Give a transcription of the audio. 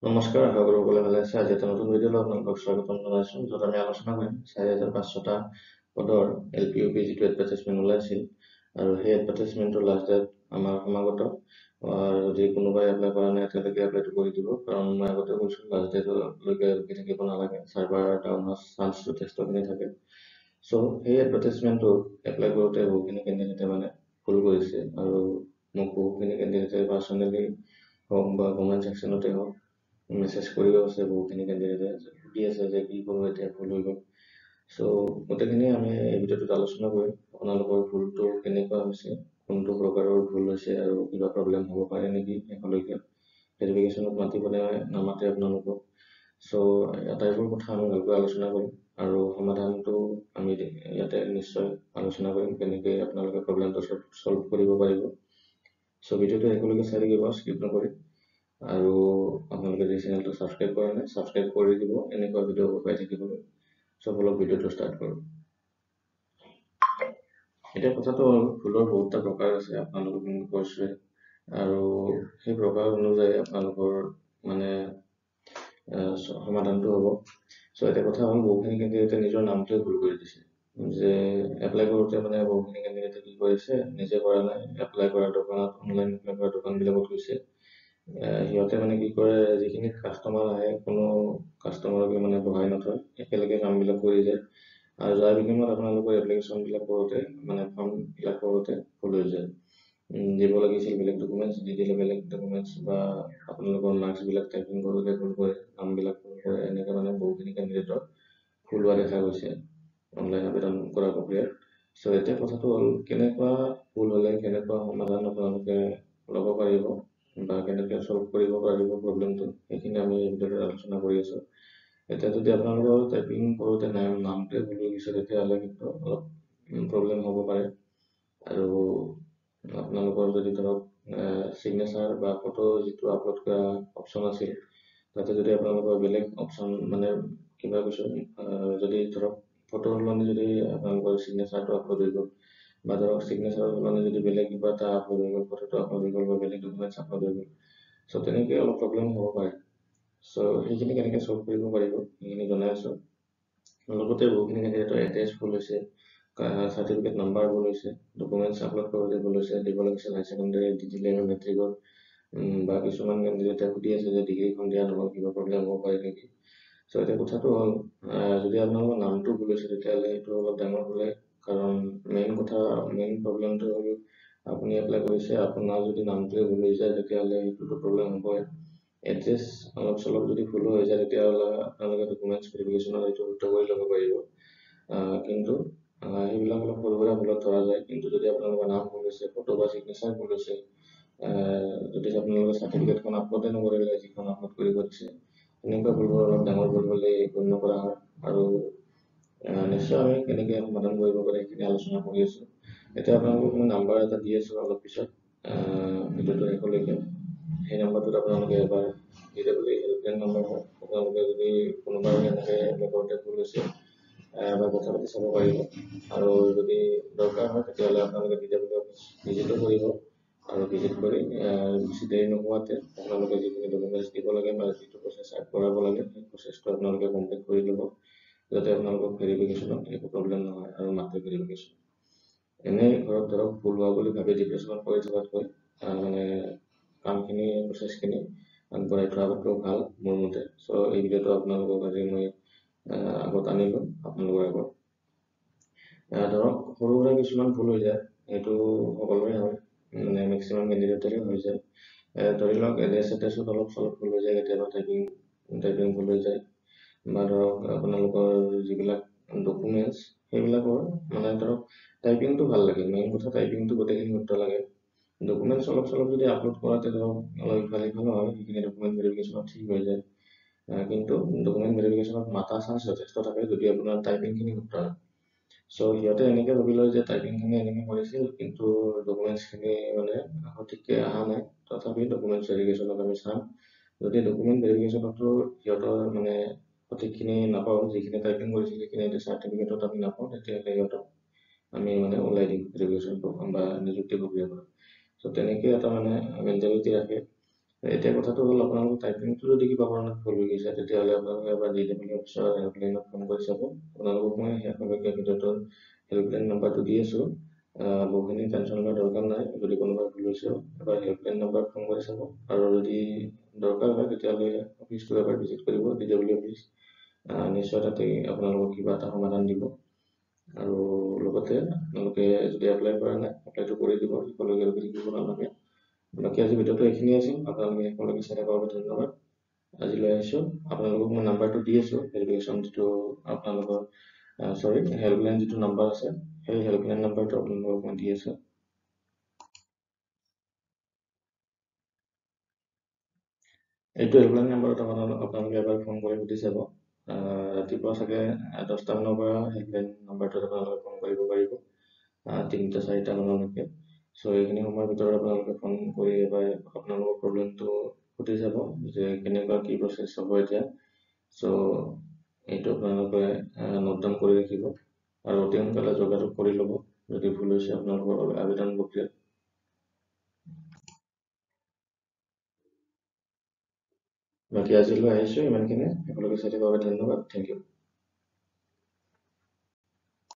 নমস্কাৰ, আশা কৰো সকলোৱে ভালে আছে। আজি এটা নতুন ভিডিঅ'লৈ আপোনালোকক স্বাগতম জনাইছোঁ, য'ত আমি আলোচনা কৰিম 4,500টা পদৰ LP/UP যিটো এডভাৰটাইজমেণ্ট ওলাইছিল, আৰু সেই এডভাৰটাইজমেণ্টৰ লাষ্ট ডেট আমাৰ সমাগত। যদি কোনোবাই এপ্লাই কৰা নাই এতিয়ালৈকে এপ্লাইটো কৰি দিব, কাৰণ মই আগতে কৈছোঁ লাষ্ট ডেটলৈকে ৰখি থাকিব নালাগে, চাৰ্ভাৰ ডাউন হোৱাৰ চান্স যথেষ্টখিনি থাকে। চ' সেই এডভাৰটাইজমেণ্টটো এপ্লাই কৰোঁতে বহুখিনি কেণ্ডিডেটে মানে ভুল কৰিছে, আৰু মোক বহুখিনি কেণ্ডিডেটে পাৰ্চনেলি হওক বা কমেণ্ট ছেকশ্যনতে হওক মেছেজ কৰিও আছে। বহুখিনি কেণ্ডিডেটে সুধি আছে যে কি কৰোঁ, এতিয়া ভুল হৈ গ'ল। চ' গোটেইখিনি আমি এই ভিডিঅ'টোত আলোচনা কৰিম। আপোনালোকৰ ভুলটো কেনেকুৱা হৈছে, কোনটো প্ৰকাৰৰ ভুল হৈছে, আৰু কিবা প্ৰব্লেম হ'ব পাৰে নেকি শেষলৈকে, ভেৰিফিকেশ্যনত মাতিবনে নামাতে আপোনালোকক। চ' আটাইবোৰ কথা আমি ভালকৈ আলোচনা কৰিম, আৰু সমাধানটো আমি ইয়াতে নিশ্চয় আলোচনা কৰিম, কেনেকৈ আপোনালোকে প্ৰব্লেমটো চল্ভ কৰিব পাৰিব। চ' ভিডিঅ'টো শেষলৈকে চাই থাকিব, স্কিপ নকৰি। আৰু আপোনালোকে যদি চেনেলটো ছাবস্ক্ৰাইব কৰা নাই, ছাবস্ক্ৰাইব কৰি দিব এনেকুৱা ভিডিঅ'বোৰ পাই থাকিবলৈ। চ' অলপ ভিডিঅ'টো ষ্টাৰ্ট কৰোঁ। এতিয়া কথাটো হ'ল, ভুলৰ বহুতটা প্ৰকাৰ আছে, আপোনালোকক কৈছোৱে, আৰু সেই প্ৰকাৰ অনুযায়ী আপোনালোকৰ মানে সমাধানটো হ'ব। চ' এতিয়া কথা হ'ল, বহুখিনি কেণ্ডিডেটে নিজৰ নামটোৱে ভুল কৰি দিছে, যে এপ্লাই কৰোঁতে মানে বহুখিনি কেণ্ডিডেটে কি কৰিছে, নিজে কৰা নাই, এপ্লাই কৰা দোকানত, অনলাইন এপ্লাই কৰা দোকানবিলাকত গৈছে। সিহঁতে মানে কি কৰে, যিখিনি কাষ্টমাৰ আহে কোনো কাষ্টমাৰকে মানে বহাই নথয়, একেলগে কামবিলাক কৰি যায়, আৰু যাৰ বিনিময়ত আপোনালোকৰ এপ্লিকেশ্যনবিলাক কৰোঁতে মানে ফৰ্মবিলাক কৰোঁতে ভুল হৈ যায়। দিব লাগিছিল বেলেগ ডকুমেণ্টছ, দি দিলে বেলেগ ডকুমেণ্টছ, বা আপোনালোকৰ মাৰ্কছবিলাক টাইপিং কৰোঁতে ভুল কৰে, নামবিলাক ভুল কৰে, এনেকৈ মানে বহুখিনি কেণ্ডিডেটৰ ভুল হোৱা দেখা গৈছে অনলাইন আবেদন কৰা প্ৰক্ৰিয়াত। চ' এতিয়া কথাটো হ'ল, কেনেকুৱা ভুল হ'লে কেনেকুৱা সমাধান আপোনালোকে ল'ব পাৰিব, বা কেনেকৈ চল্ভ কৰিব পাৰিব প্ৰব্লেমটো, সেইখিনি আমি এই ভিডিঅ'টোত আলোচনা কৰি আছোঁ। এতিয়া যদি আপোনালোকৰ টাইপিং কৰোঁতে নামটোৱে ভুল হৈ গৈছে, তেতিয়াহ'লে কিন্তু অলপ প্ৰব্লেম হ'ব পাৰে। আৰু আপোনালোকৰ যদি ধৰক ছিগনেচাৰ বা ফটো যিটো আপলোড কৰা অপশ্যন আছিল, তাতে যদি আপোনালোকৰ বেলেগ অপশ্যন মানে কিবা কৈছোঁ, যদি ধৰক ফটোৰ সলনি যদি আপোনালোকৰ ছিগনেচাৰটো আপলোড হৈ গ'ল, বা ধৰক ছিগনেচাৰৰ সলনি যদি বেলেগ কিবা এটা আপলোড হৈ গ'ল, ফটোটো আপলোড হৈ গ'ল, বা বেলেগ ডকুমেণ্টছ আপলোড হৈ গ'ল, চ' তেনেকৈ অলপ প্ৰব্লেম হ'ব পাৰে। চ' সেইখিনি কেনেকৈ চল্ভ কৰিব পাৰিব সেইখিনি জনাই আছোঁ। লগতে বহুখিনি কেণ্ডিডেটৰ এড্ৰেছ ভুল হৈছে, চাৰ্টিফিকেট নাম্বাৰ ভুল হৈছে, ডকুমেণ্টছ আপলোড কৰোঁতে ভুল হৈছে, দিব লাগিছিল হাই ছেকেণ্ডেৰী, দি দিলে মেট্ৰিকৰ, বা কিছুমান কেণ্ডিডেটে সুধি আছে যে ডিগ্ৰীখন দিয়া নহ'ল, কিবা প্ৰব্লেম হ'ব পাৰে নেকি। চ' এতিয়া কথাটো হ'ল, যদি আপোনালোকৰ নামটো ভুল হৈছে, তেতিয়াহ'লে সেইটো অলপ ডাঙৰ হ'লে, কাৰণ মেইন প্ৰব্লেমটো হ'ল, আপুনি এপ্লাই কৰিছে, আপোনাৰ যদি নামটোৱে ভুল হৈ যায়, তেতিয়াহ'লে সেইটোতো প্ৰব্লেম হ'বই। এড্ৰেছ অলপ চলপ যদি ভুল হৈ যায়, তেতিয়াহ'লে আপোনালোকে ডকুমেণ্টছ ভেৰিফিকেশ্যনত এইটো শুদ্ধ কৰি ল'ব পাৰিব। কিন্তু সেইবিলাক অলপ সৰু সুৰা ভুলত ধৰা যায়। কিন্তু যদি আপোনালোকৰ নাম ভুল হৈছে, ফটো বা ছিগনেচাৰ ভুল হৈছে, যদি আপোনালোকে চাৰ্টিফিকেটখন আপলোডে নকৰিলে, যিখন আপলোড কৰিব দিছে, এনেকুৱা ভুলবোৰ অলপ ডাঙৰ ভুল হ'লে গণ্য কৰা হয়। আৰু নিশ্চয় আমি কেনেকৈ সমাধান কৰিব পাৰে সেইখিনি আলোচনা কৰি আছোঁ। এতিয়া আপোনালোকক মই নাম্বাৰ এটা দি আছোঁ অলপ পিছত, ভিডিঅ'টো শেষলৈকে। সেই নাম্বাৰটোত আপোনালোকে এবাৰ DWE হেল্পলাইন নম্বৰ হয়, আপোনালোকে যদি কোনোবাই এনেকৈ এপ্লাই কৰোঁতে ভুল হৈছে, এবাৰ কথা পাতি চাব পাৰিব। আৰু যদি দৰকাৰ হয়, তেতিয়াহ'লে আপোনালোকে DWE অফিচ ভিজিটো কৰিব, আৰু ভিজিট কৰি বেছি দেৰি নোহোৱাতে আপোনালোকে যিখিনি ডকুমেণ্টছ দিব লাগে বা যিটো প্ৰচেছ আগবঢ়াব লাগে, সেই প্ৰচেছটো আপোনালোকে কমপ্লিট কৰি ল'ব, যাতে আপোনালোকক ভেৰিফিকেশ্যনত একো প্ৰব্লেম নহয় আৰু মাত্ৰ ভেৰিফিকেশ্যন। এনেই ঘৰত ধৰক ভুল হোৱা বুলি ভাবি ডিপ্ৰেশ্যনত পৰি থকাতকৈ মানে কামখিনি প্ৰচেছখিনি আগবঢ়াই থোৱাটো ভাল মোৰ মতে। চ' এই ভিডিঅ'টো আপোনালোকক আজি মই আগত আনিলোঁ আপোনালোকৰ আগত। ধৰক সৰু সুৰা কিছুমান ভুল হৈ যায়, সেইটো সকলোৰে হয়, মানে মেক্সিমাম কেণ্ডিডেটৰে হৈ যায়। ধৰি লওক এড্ৰেছত অলপ চলপ ভুল হৈ যায়, কেতিয়াবা টাইপিং ভুল হৈ যায়, বা ধৰক আপোনালোকৰ যিবিলাক ডকুমেণ্টছ সেইবিলাকৰ মানে ধৰক টাইপিংটো ভাল লাগে, মেইন কথা টাইপিংটো গোটেইখিনি শুদ্ধ লাগে। ডকুমেণ্টছ অলপ চলপ যদি আপলোড কৰাতে ধৰক অলপ ইফাল সিফাল হয়, সেইখিনি ডকুমেণ্ট ভেৰিফিকেশ্যনত ঠিক হৈ যায়। কিন্তু ডকুমেণ্ট ভেৰিফিকেশ্যনত মাতা চান্স যথেষ্ট থাকে যদি আপোনাৰ টাইপিংখিনি শুদ্ধ হয়। চ' সিহঁতে এনেকৈ ভাবি লয় যে টাইপিংখিনি এনেকৈ কৰিছিল, কিন্তু ডকুমেণ্টছখিনি মানে সঠিককৈ অহা নাই। তথাপি ডকুমেণ্টছ ভেৰিফিকেশ্যনত আমি চাম, যদি ডকুমেণ্ট ভেৰিফিকেশ্যনতো সিহঁতৰ মানে সঠিকখিনি নাপাওঁ, যিখিনি টাইপিং কৰিছিল সেইখিনি এতিয়া চাৰ্টিফিকেটত আমি নাপাওঁ, তেতিয়াহ'লে সিহঁতক আমি মানে ওলাই দিম ভেৰিফিকেশ্যনটো বা নিযুক্তি প্ৰক্ৰিয়াৰ পৰা। চ' তেনেকৈ এটা মানে মেণ্টেলিটি ৰাখে। এতিয়া কথাটো হ'ল আপোনালোকৰ টাইপিংটো যদি কিবা কাৰণত ভুল হৈ গৈছে তেতিয়াহ'লে আপোনালোকে এবাৰ DWP অফিচৰ হেল্পলাইনত ফোন কৰি চাব। আপোনালোকক মই শেষলৈকে ভিডিঅ'টো হেল্পলাইন নাম্বাৰটো দি আছোঁ। বহুখিনি টেনশ্যন লোৱাৰ দৰকাৰ নাই। যদি কোনোবাই ভুল হৈছেও এবাৰ হেল্পলাইন নাম্বাৰত ফোন কৰি চাব, আৰু যদি দৰকাৰ হয় তেতিয়াহ'লে অফিচটো এবাৰ ভিজিট কৰিব, DWP অফিচ। নিশ্চয় তাতে আপোনালোকক কিবা এটা সমাধান দিব। আৰু লগতে আপোনালোকে যদি এপ্লাই কৰা নাই এপ্লাইটো কৰি দিব, শেষলৈকে ৰখি থাকিব নালাগে। বাকী আজি ভিডিঅ'টো এইখিনি আছিল। আপোনালোকে শেষলৈকে চাই থকাৰ বাবে ধন্যবাদ। আজিলৈ আহিছোঁ। আপোনালোকক মই নাম্বাৰটো দি আছোঁ, ভেৰিফিকেশ্যন যিটো আপোনালোকৰ হেল্পলাইন যিটো নাম্বাৰ আছে, সেই হেল্পলাইন নাম্বাৰটো আপোনালোকক মই দি আছোঁ। এইটো হেল্পলাইন নাম্বাৰত আপোনালোকে এবাৰ ফোন কৰি সুধি চাব। ৰাতিপুৱা চাগে 10টা মানৰ পৰা হেল্পলাইন নাম্বাৰটোত আপোনালোকে ফোন কৰিব পাৰিব, 3টা-4টা মানলৈকে। চ' এইখিনি সময়ৰ ভিতৰত আপোনালোকে ফোন কৰি এবাৰ আপোনালোকৰ প্ৰব্লেমটো সুধি চাব যে কেনেকুৱা কি প্ৰচেছ হ'ব এতিয়া। চ' এইটো আপোনালোকে নোট ডাউন কৰি ৰাখিব আৰু অতি সোনকালে যোগাযোগ কৰি ল'ব যদি ভুল হৈছে আপোনালোকৰ আবেদন প্ৰক্ৰিয়াত। বাকী আজিলৈ আহিছোঁ ইমানখিনি। একেলগে চাই থকাৰ বাবে ধন্যবাদ। Thank U.